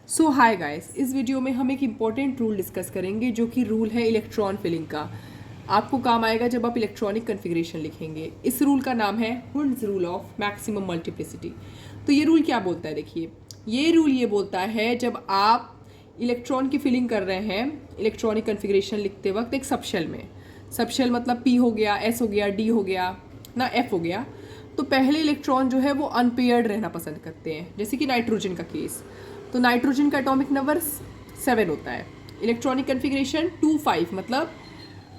सो hi guys, इस video में हम एक इम्पॉर्टेंट रूल डिस्कस करेंगे जो कि रूल है इलेक्ट्रॉन फिलिंग का। आपको काम आएगा जब आप इलेक्ट्रॉनिक कन्फिग्रेशन लिखेंगे। इस रूल का नाम है Hund's rule of maximum multiplicity. तो ये रूल क्या बोलता है, देखिए ये रूल ये बोलता है जब आप इलेक्ट्रॉन की फिलिंग कर रहे हैं इलेक्ट्रॉनिक कन्फिग्रेशन लिखते वक्त एक सबशेल में, सबशेल मतलब पी हो गया, एस हो गया, डी हो गया ना, एफ हो गया, तो पहले इलेक्ट्रॉन जो है वो अनपेयर्ड रहना पसंद करते हैं, जैसे कि नाइट्रोजन का केस। तो नाइट्रोजन का एटॉमिक नंबर 7 होता है, इलेक्ट्रॉनिक कन्फिग्रेशन 2 5 मतलब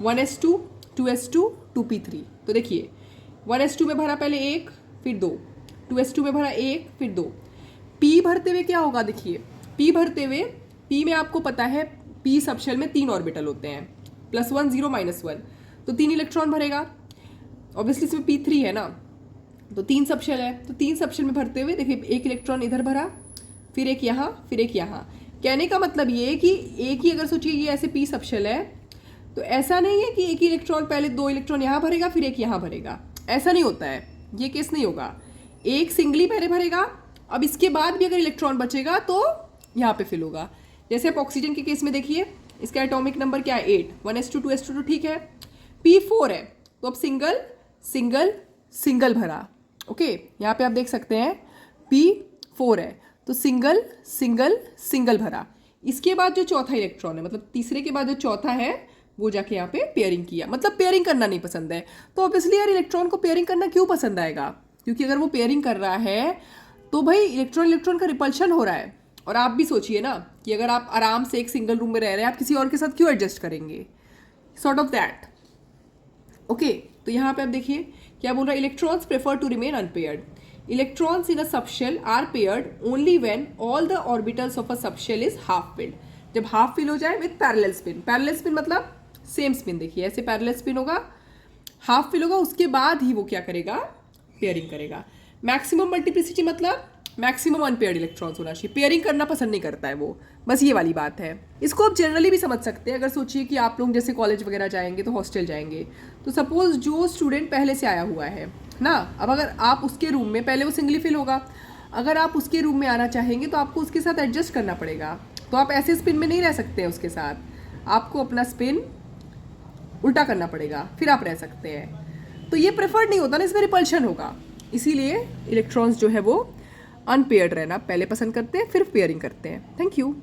1s2 2s2 2p3। तो देखिए 1s2 में भरा पहले 1 फिर 2, 2s2 में भरा 1 फिर 2। p भरते हुए क्या होगा, देखिए p भरते हुए, p में आपको पता है p सबशेल में 3 ऑर्बिटल होते हैं, +1 0 -1, तो 3 इलेक्ट्रॉन भरेगा। ऑब्वियसली इसमें p3 है ना, तो 3 सबशेल है, तो 3 सबशेल में भरते हुए देखिए एक इलेक्ट्रॉन इधर भरा, फिर एक यहाँ, फिर एक यहाँ। कहने का मतलब ये कि एक ही, अगर सोचिए ये ऐसे p सबशेल है तो ऐसा नहीं है कि एक ही इलेक्ट्रॉन पहले 2 इलेक्ट्रॉन यहाँ भरेगा फिर एक यहाँ भरेगा, ऐसा नहीं होता है, ये केस नहीं होगा। एक सिंगली पहले भरेगा, अब इसके बाद भी अगर इलेक्ट्रॉन बचेगा तो यहाँ पे फिल होगा। जैसे आप ऑक्सीजन के केस में देखिए, इसका एटॉमिक नंबर क्या है 8, 1s2 2s2 तो ठीक है, p4 है तो अब सिंगल सिंगल सिंगल भरा। ओके, यहाँ पे आप देख सकते हैं p4 है तो सिंगल सिंगल सिंगल भरा। इसके बाद जो चौथा इलेक्ट्रॉन है, मतलब तीसरे के बाद जो चौथा है, वो जाके यहाँ पे पेयरिंग किया, मतलब पेयरिंग करना नहीं पसंद है। तो ऑब्वियसली यार इलेक्ट्रॉन को पेयरिंग करना क्यों पसंद आएगा, क्योंकि अगर वो पेयरिंग कर रहा है तो भाई इलेक्ट्रॉन इलेक्ट्रॉन का रिपल्शन हो रहा है। और आप भी सोचिए ना कि अगर आप आराम से एक सिंगल रूम में रह रहे हैं, आप किसी और के साथ क्यों एडजस्ट करेंगे, सॉर्ट ऑफ दैट। ओके, तो यहाँ पे आप देखिए क्या बोल रहा है, electrons prefer to remain unpaired. Electrons in a subshell are paired only when all the orbitals of a subshell is half filled. जब हाफ फिल हो जाए with parallel spin, parallel spin मतलब सेम स्पिन, देखिए ऐसे parallel spin होगा, half fill होगा, उसके बाद ही वो क्या करेगा, पेयरिंग करेगा। मैक्सिमम मल्टीप्लिसिटी मतलब मैक्सिमम अनपेयर्ड इलेक्ट्रॉन्स होना चाहिए, पेयरिंग करना पसंद नहीं करता है वो, बस ये वाली बात है। इसको आप जनरली भी समझ सकते हैं। अगर सोचिए कि आप लोग जैसे कॉलेज वगैरह जाएंगे तो हॉस्टल जाएंगे, तो सपोज जो स्टूडेंट पहले से आया हुआ है ना, अब अगर आप उसके रूम में, पहले वो सिंगली फिल होगा, अगर आप उसके रूम में आना चाहेंगे तो आपको उसके साथ एडजस्ट करना पड़ेगा। तो आप ऐसे स्पिन में नहीं रह सकते हैं उसके साथ, आपको अपना स्पिन उल्टा करना पड़ेगा, फिर आप रह सकते हैं। तो ये प्रेफर्ड नहीं होता ना, इसमें रिपल्शन होगा, इसीलिए इलेक्ट्रॉन्स जो है वो अनपेयर्ड रहना पहले पसंद करते हैं, फिर पेयरिंग करते हैं। Thank you.